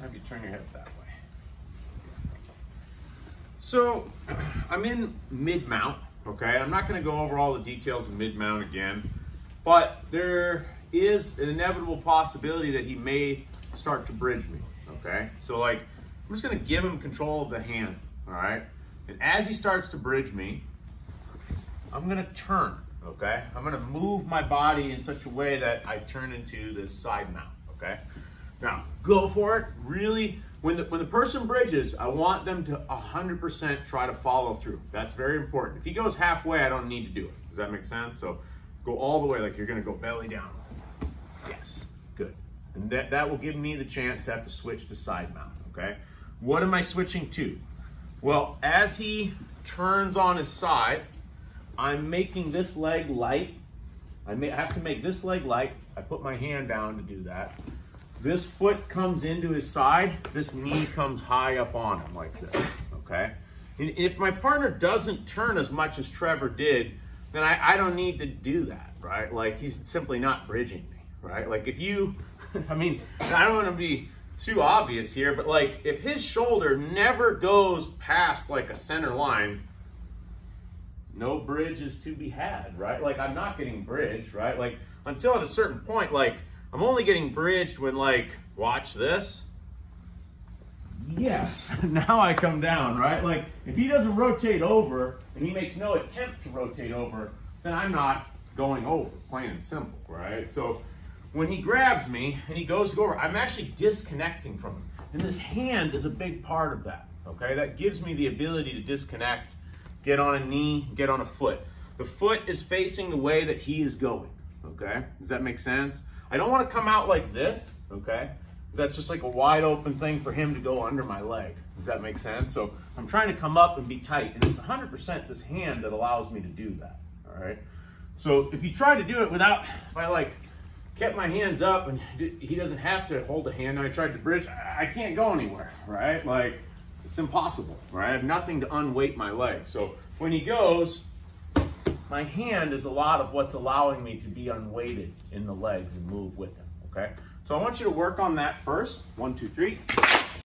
have you turn your head that way. So I'm in mid-mount, okay? I'm not gonna go over all the details of mid-mount again, but there is an inevitable possibility that he may start to bridge me, okay? So like, I'm just gonna give him control of the hand, all right? And as he starts to bridge me, I'm gonna turn, okay? I'm gonna move my body in such a way that I turn into this side mount, okay? Now, go for it. Really, when the person bridges, I want them to 100% try to follow through. That's very important. If he goes halfway, I don't need to do it. Does that make sense? So go all the way, like you're gonna go belly down. Yes, good. And that will give me the chance to have to switch to side mount, okay? What am I switching to? Well, as he turns on his side, I'm making this leg light. I have to make this leg light. I put my hand down to do that. This foot comes into his side. This knee comes high up on him like this, okay? And if my partner doesn't turn as much as Trevor did, then I don't need to do that, right? Like, he's simply not bridging me, right? Like, if you, I mean, I don't want to be too obvious here, but like, if his shoulder never goes past like a center line, no bridge is to be had, right? Like, I'm not getting bridged, right? Like, until at a certain point, like, I'm only getting bridged when, like, watch this. Yes, now I come down, right? Like, if he doesn't rotate over and he makes no attempt to rotate over, then I'm not going over, plain and simple, right? So when he grabs me and he goes to go over, I'm actually disconnecting from him. And this hand is a big part of that, okay? That gives me the ability to disconnect, get on a knee, get on a foot. The foot is facing the way that he is going, okay? Does that make sense? I don't want to come out like this, okay? Because that's just like a wide open thing for him to go under my leg. Does that make sense? So I'm trying to come up and be tight, and it's 100% this hand that allows me to do that, all right? So if you try to do it without, if I like kept my hands up and he doesn't have to hold the hand and I tried to bridge, I can't go anywhere, right? Like, it's impossible, right? I have nothing to unweight my leg. So when he goes, my hand is a lot of what's allowing me to be unweighted in the legs and move with him, okay? So I want you to work on that first. 1, 2, 3.